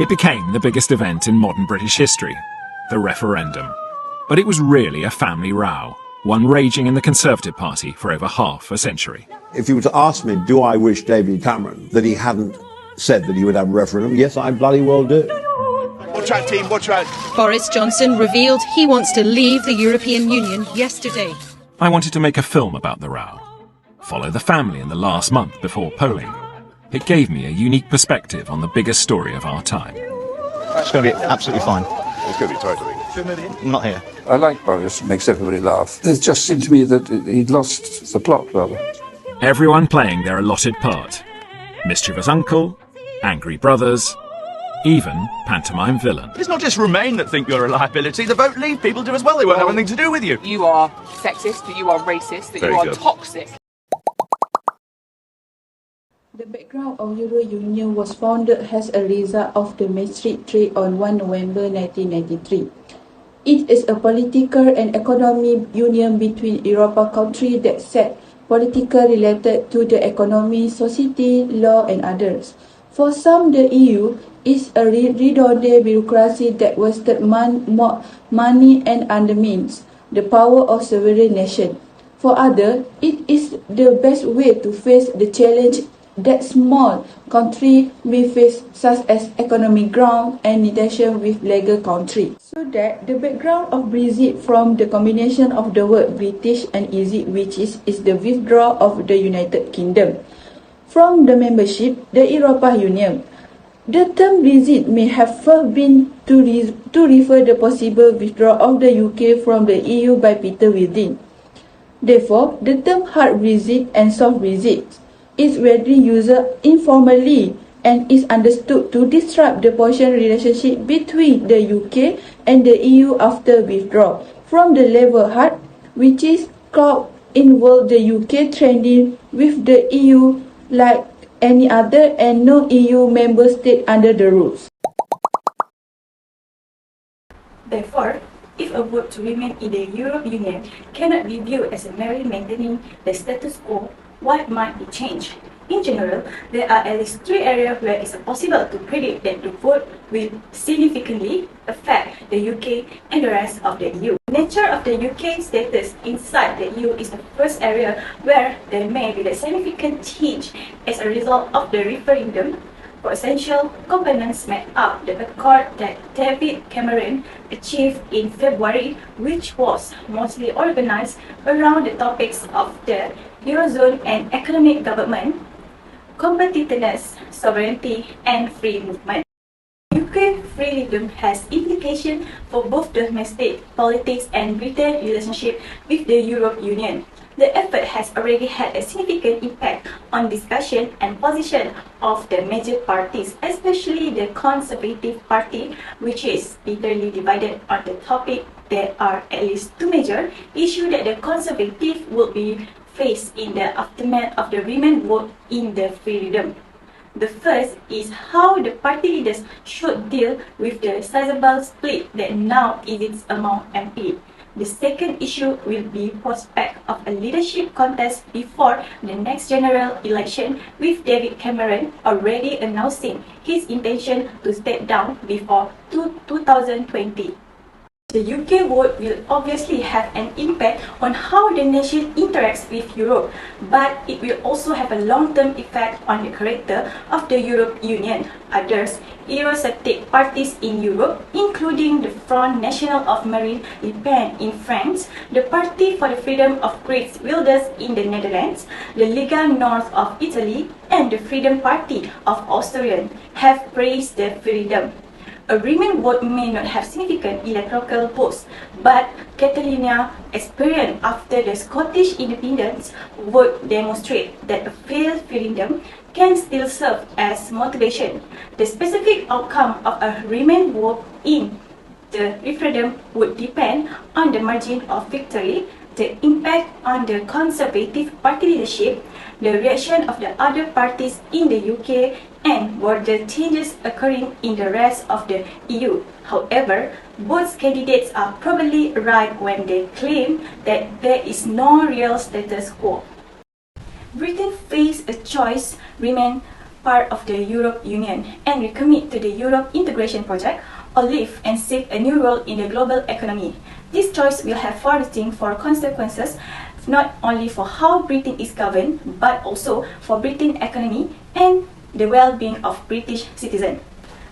It became the biggest event in modern British history, the referendum. But it was really a family row, one raging in the Conservative Party for over half a century. If you were to ask me, do I wish David Cameron that he hadn't said that he would have a referendum, yes, I bloody well do. Watch out, team, watch out. Boris Johnson revealed he wants to leave the European Union yesterday. I wanted to make a film about the row, follow the family in the last month before polling. It gave me a unique perspective on the biggest story of our time. It's going to be absolutely fine. It's going to be tight, I think. I'm not here. I like Boris, it makes everybody laugh. It just seemed to me that he'd lost the plot, rather. Everyone playing their allotted part. Mischievous uncle, angry brothers, even pantomime villain. It's not just Remain that think you're a liability. The Vote Leave people do as well. They won't have anything to do with you. You are sexist, that you are racist, that you are toxic. The background of Euro Union was founded as a result of the Maastricht Treaty on 1 November 1993. It is a political and economic union between European countries that set political related to the economy, society, law and others. For some, the EU is a redundant bureaucracy that wasted money and undermines the power of sovereign nation. For others, it is the best way to face the challenge that small country may face, such as economic ground and tension with legal country. So that the background of Brexit from the combination of the word British and exit, which is the withdrawal of the United Kingdom from the membership, the European Union. The term Brexit may have first been to refer the possible withdrawal of the UK from the EU by Peter Within. Therefore, the term hard Brexit and soft Brexit is widely used informally and is understood to disrupt the potential relationship between the UK and the EU after withdrawal from the level hard, which is called involve the UK trending with the EU like any other and no EU member state under the rules. Therefore, if a vote to remain in the European Union cannot be viewed as a merely maintaining the status quo, what might be changed? In general, there are at least 3 areas where it is possible to predict that the vote will significantly affect the UK and the rest of the EU. The nature of the UK status inside the EU is the first area where there may be a significant change as a result of the referendum. For essential components made up the accord that David Cameron achieved in February, which was mostly organized around the topics of the Eurozone and economic government, competitiveness, sovereignty, and free movement. UK freedom has implications for both domestic politics and Britain's relationship with the European Union. The effort has already had a significant impact on discussion and position of the major parties, especially the Conservative Party, which is bitterly divided on the topic. There are at least 2 major issues that the Conservative will be faced in the aftermath of the Remain vote in the freedom. The first is how the party leaders should deal with the sizable split that now exists among MP. The second issue will be prospect of a leadership contest before the next general election, with David Cameron already announcing his intention to step down before 2020. The UK vote will obviously have an impact on how the nation interacts with Europe, but it will also have a long-term effect on the character of the European Union. Others Eurosceptic parties in Europe, including the Front National of Marine Le Pen in France, the Party for the Freedom of Greece Wilders in the Netherlands, the Lega North of Italy, and the Freedom Party of Austria, have praised the freedom. A Remain vote may not have significant electoral votes, but Catalonia's experience after the Scottish independence vote demonstrates that a failed freedom can still serve as motivation. The specific outcome of a Remain vote in the referendum would depend on the margin of victory, the impact on the Conservative Party leadership, the reaction of the other parties in the UK, and border changes occurring in the rest of the EU. However, both candidates are probably right when they claim that there is no real status quo. Britain faced a choice: remain part of the Europe Union and recommit to the Europe integration project, or leave and seek a new role in the global economy. This choice will have far-reaching consequences, not only for how Britain is governed, but also for Britain's economy and the well-being of British citizens.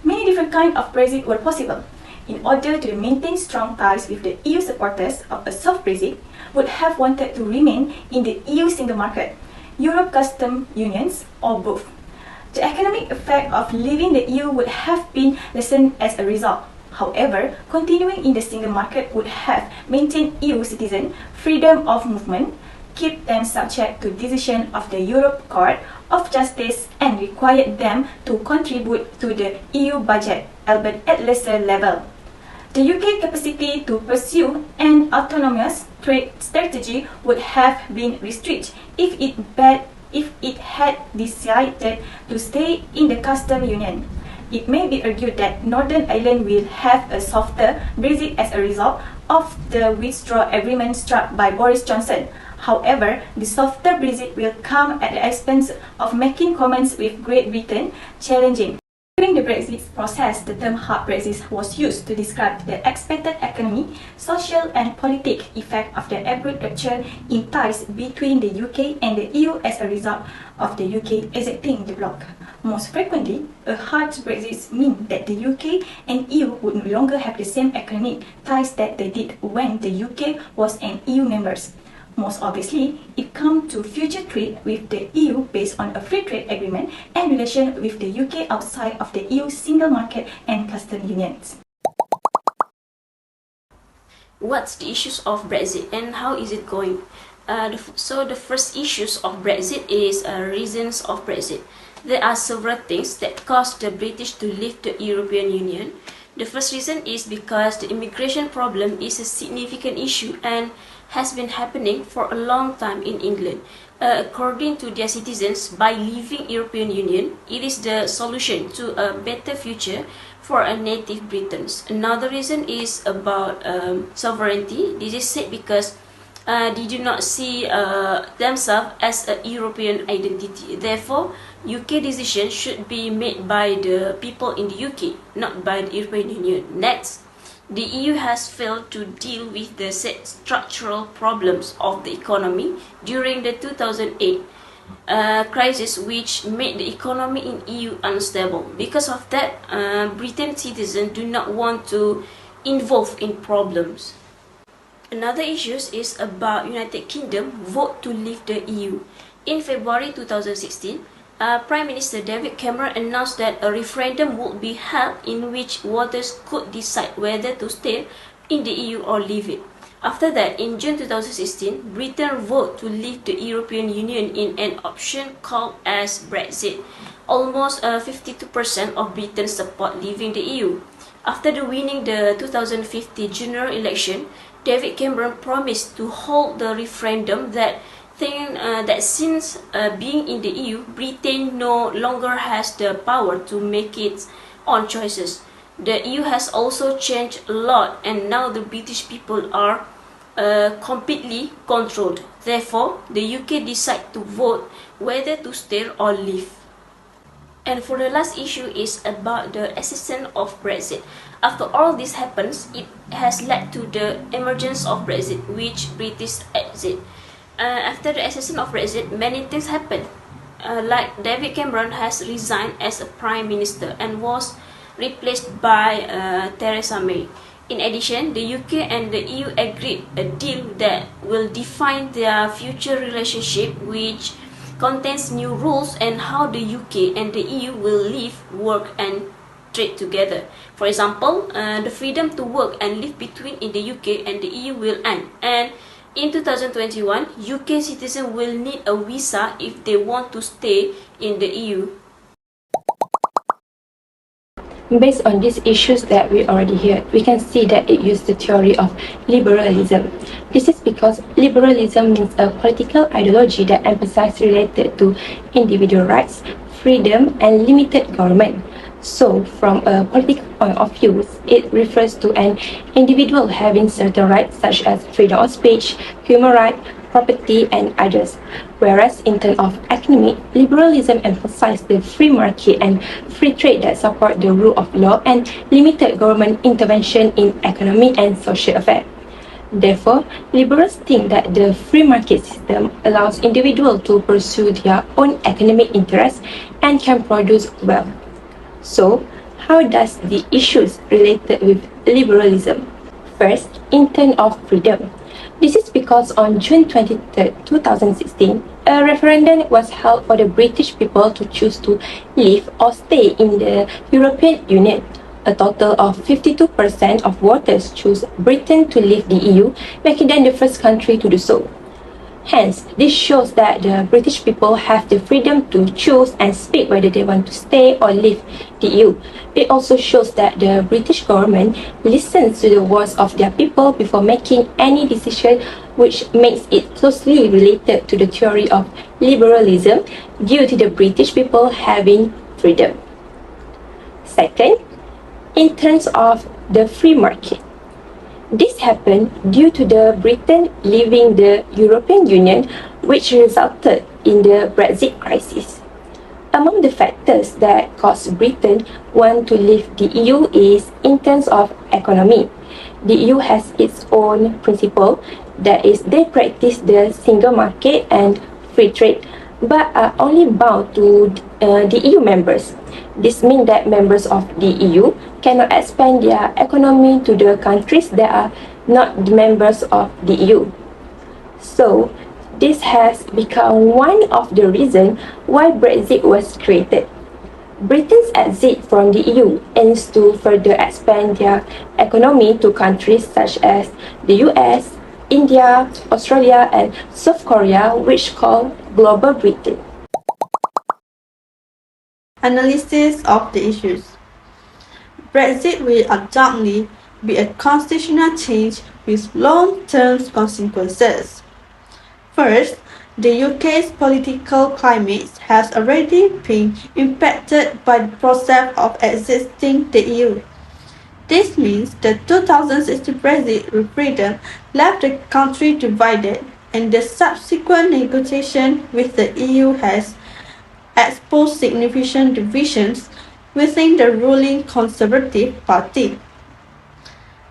Many different kinds of Brexit were possible. In order to maintain strong ties with the EU, supporters of a soft Brexit would have wanted to remain in the EU single market, Europe customs unions, or both. The economic effect of leaving the EU would have been lessened as a result. However, continuing in the single market would have maintained EU citizens' freedom of movement, keep them subject to decision of the Europe Court of Justice, and required them to contribute to the EU budget, albeit at lesser level. The UK capacity to pursue an autonomous trade strategy would have been restricted if it had decided to stay in the customs union. It may be argued that Northern Ireland will have a softer Brexit as a result of the withdrawal agreement struck by Boris Johnson. However, the softer Brexit will come at the expense of making comments with Great Britain challenging. During the Brexit process, the term hard Brexit was used to describe the expected economic, social and political effect of the abrupt rupture in ties between the UK and the EU as a result of the UK exiting the bloc. Most frequently, a hard Brexit means that the UK and EU would no longer have the same economic ties that they did when the UK was an EU member. Most obviously, it comes to future trade with the EU based on a free trade agreement and relation with the UK outside of the EU single market and customs unions. What's the issues of Brexit and how is it going? So the first issues of Brexit is reasons of Brexit. There are several things that caused the British to leave the European Union. The first reason is because the immigration problem is a significant issue and has been happening for a long time in England. According to their citizens, by leaving European Union, it is the solution to a better future for a native Britons. Another reason is about sovereignty. This is said because they do not see themselves as a European identity. Therefore, UK decisions should be made by the people in the UK, not by the European Union. Next, the EU has failed to deal with the structural problems of the economy during the 2008 crisis, which made the economy in EU unstable. Because of that, Britain citizens do not want to involve in problems. Another issue is about United Kingdom vote to leave the EU. In February 2016, Prime Minister David Cameron announced that a referendum would be held in which voters could decide whether to stay in the EU or leave it. After that, in June 2016, Britain voted to leave the European Union in an option called as Brexit. Almost 52% of Britons support leaving the EU. After winning the 2015 general election, David Cameron promised to hold the referendum that since being in the EU, Britain no longer has the power to make its own choices. The EU has also changed a lot, and now the British people are completely controlled. Therefore, the UK decide to vote whether to stay or leave. And for the last issue is about the accession of Brexit. After all this happens, it has led to the emergence of Brexit, which British exit. After the accession of Brexit, many things happened. Like David Cameron has resigned as a Prime Minister and was replaced by Theresa May. In addition, the UK and the EU agreed a deal that will define their future relationship, which contains new rules and how the UK and the EU will live, work and trade together. For example, the freedom to work and live between in the UK and the EU will end, and in 2021, UK citizens will need a visa if they want to stay in the EU. Based on these issues that we already heard, we can see that it used the theory of liberalism. This is because liberalism means a political ideology that emphasizes related to individual rights, freedom, and limited government. So, from a political point of view, it refers to an individual having certain rights such as freedom of speech, human rights, property, and others. Whereas in terms of economic, liberalism emphasized the free market and free trade that support the rule of law and limited government intervention in economic and social affairs. Therefore, liberals think that the free market system allows individuals to pursue their own economic interests and can produce wealth. So, how does the issues related with liberalism? First, in terms of freedom. This is because on June 23, 2016, a referendum was held for the British people to choose to live or stay in the European Union. A total of 52% of voters chose Britain to leave the EU, making them the first country to do so. Hence, this shows that the British people have the freedom to choose and speak whether they want to stay or leave the EU. It also shows that the British government listens to the voice of their people before making any decision, which makes it closely related to the theory of liberalism due to the British people having freedom. Second, in terms of the free market. This happened due to the Britain leaving the European Union, which resulted in the Brexit crisis. Among the factors that caused Britain want to leave the EU is in terms of economy. The EU has its own principle, that is, they practice the single market and free trade, but are only bound to the EU members. This means that members of the EU cannot expand their economy to the countries that are not the members of the EU. So, this has become one of the reasons why Brexit was created. Britain's exit from the EU aims to further expand their economy to countries such as the US, India, Australia, and South Korea, which call Global Britain. Analysis of the issues. Brexit will undoubtedly be a constitutional change with long-term consequences. First, the UK's political climate has already been impacted by the process of exiting the EU. This means the 2016 Brexit referendum left the country divided, and the subsequent negotiation with the EU has exposed significant divisions within the ruling Conservative Party.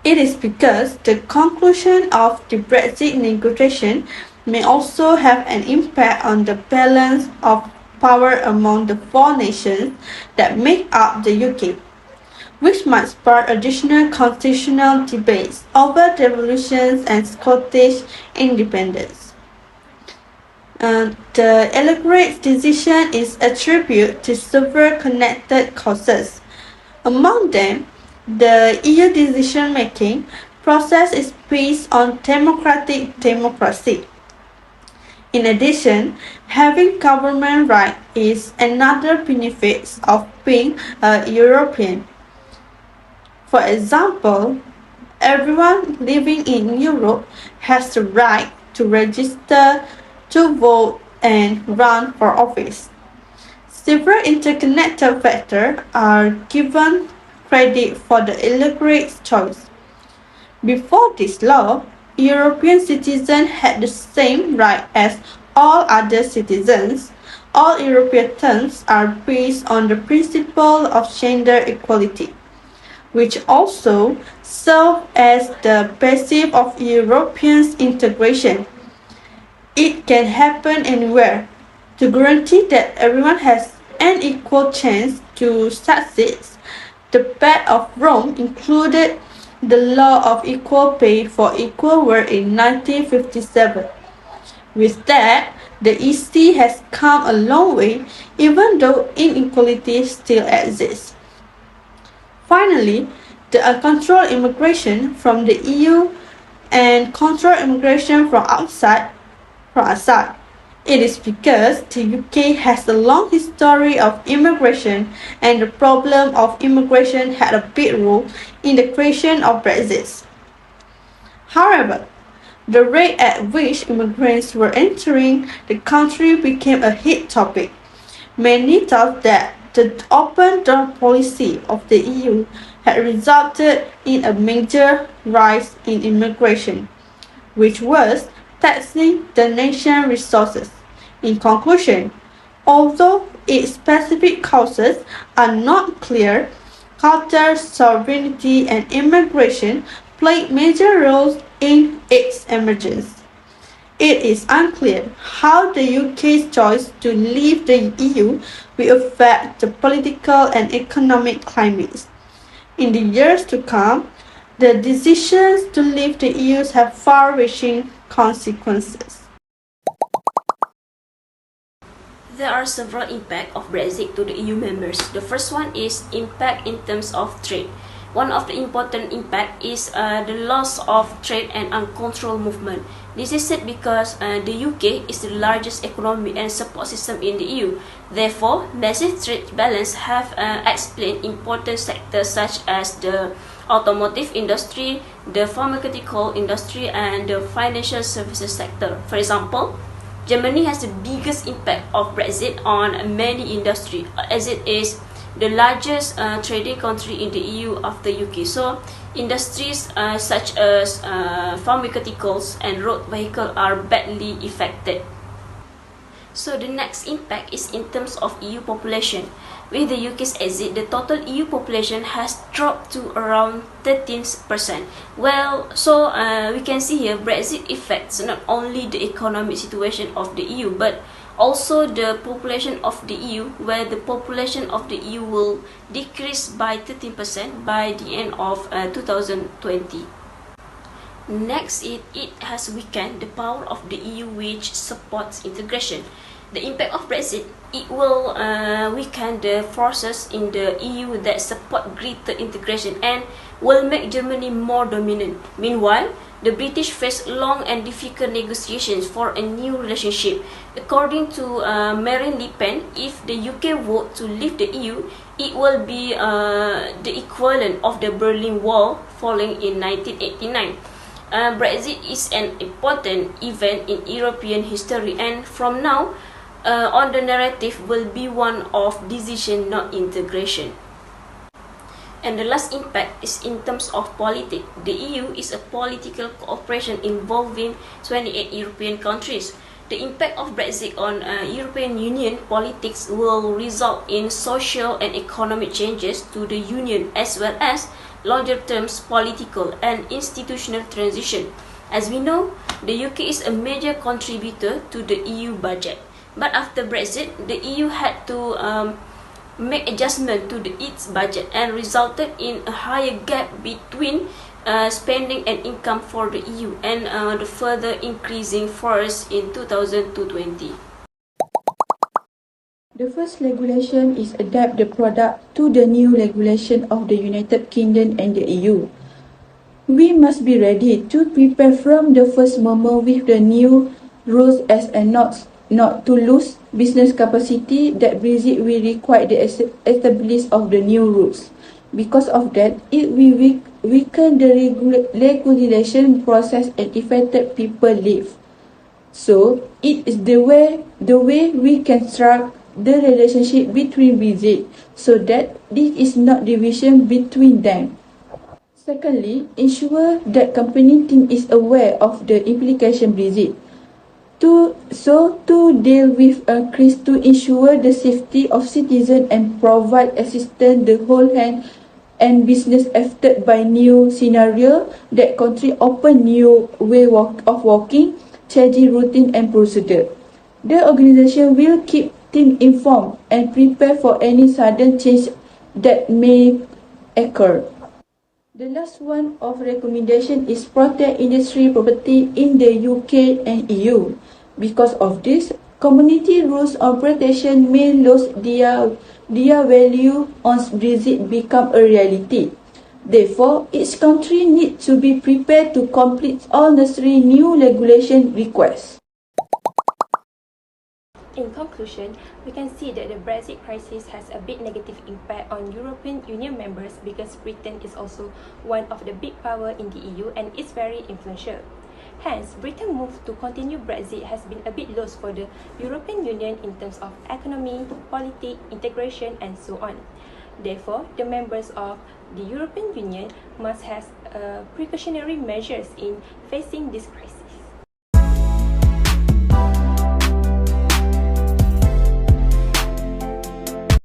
It is because the conclusion of the Brexit negotiation may also have an impact on the balance of power among the four nations that make up the UK, which might spark additional constitutional debates over devolutions and Scottish independence. The elaborate decision is attributed to several connected causes. Among them, the EU decision-making process is based on democracy. In addition, having government right is another benefit of being a European. For example, everyone living in Europe has the right to register, to vote, and run for office. Several interconnected factors are given credit for the elaborate choice. Before this law, European citizens had the same right as all other citizens. All European terms are based on the principle of gender equality, which also serve as the basis of European integration. It can happen anywhere. To guarantee that everyone has an equal chance to succeed, the Pact of Rome included the law of equal pay for equal work in 1957. With that, the EC has come a long way, even though inequality still exists. Finally, the uncontrolled immigration from the EU and controlled immigration from outside. It is because the UK has a long history of immigration, and the problem of immigration had a big role in the creation of Brexit. However, the rate at which immigrants were entering the country became a hot topic. Many thought that the open door policy of the EU had resulted in a major rise in immigration, which was taxing the nation's resources. In conclusion, although its specific causes are not clear, culture, sovereignty, and immigration played major roles in its emergence. It is unclear how the UK's choice to leave the EU will affect the political and economic climates. In the years to come, the decisions to leave the EU have far-reaching consequences. There are several impacts of Brexit to the EU members. The first one is impact in terms of trade. One of the important impact is the loss of trade and uncontrolled movement. This is said because the UK is the largest economy and support system in the EU. Therefore, massive trade balance have explained important sectors such as the automotive industry, the pharmaceutical industry, and the financial services sector. For example, Germany has the biggest impact of Brexit on many industries, as it is the largest trading country in the EU after UK. So, industries such as pharmaceuticals and road vehicles are badly affected. So the next impact is in terms of EU population. With the UK's exit, the total EU population has dropped to around 13%. Well, so we can see here Brexit affects not only the economic situation of the EU, but also the population of the EU, where the population of the EU will decrease by 13% by the end of 2020. Next, it has weakened the power of the EU, which supports integration. The impact of Brexit, it will weaken the forces in the EU that support greater integration and will make Germany more dominant. Meanwhile, the British face long and difficult negotiations for a new relationship. According to Marine Le Pen, if the UK vote to leave the EU, it will be the equivalent of the Berlin Wall falling in 1989. Brexit is an important event in European history, and from now on, the narrative will be one of decision, not integration. And the last impact is in terms of politics. The EU is a political cooperation involving 28 European countries. The impact of Brexit on European Union politics will result in social and economic changes to the Union, as well as longer-term political and institutional transition. As we know, the UK is a major contributor to the EU budget. But after Brexit, the EU had to make adjustment to its budget and resulted in a higher gap between spending and income for the EU, and the further increasing force in 2020. The first regulation is adapt the product to the new regulation of the United Kingdom and the EU. We must be ready to prepare from the first moment with the new rules as a not to lose business capacity that Brexit will require the establishment of the new rules. Because of that, it will weaken the regulation process and affected people live. So, it is the way we can strike the relationship between Brexit, so that this is not division between them. Secondly, ensure that company team is aware of the implication Brexit. To deal with a crisis, to ensure the safety of citizens and provide assistance the whole hand and business affected by new scenario that country open new way of working, changing routine and procedure. The organization will keep team informed and prepare for any sudden change that may occur. The last one of recommendation is protect industry property in the UK and EU. Because of this, community rules of protection may lose their value once Brexit become a reality. Therefore, each country needs to be prepared to complete all necessary new regulation requests. In conclusion, we can see that the Brexit crisis has a big negative impact on European Union members because Britain is also one of the big power in the EU and is very influential. Hence, Britain's move to continue Brexit has been a bit lost for the European Union in terms of economy, politics, integration, and so on. Therefore, the members of the European Union must have precautionary measures in facing this crisis.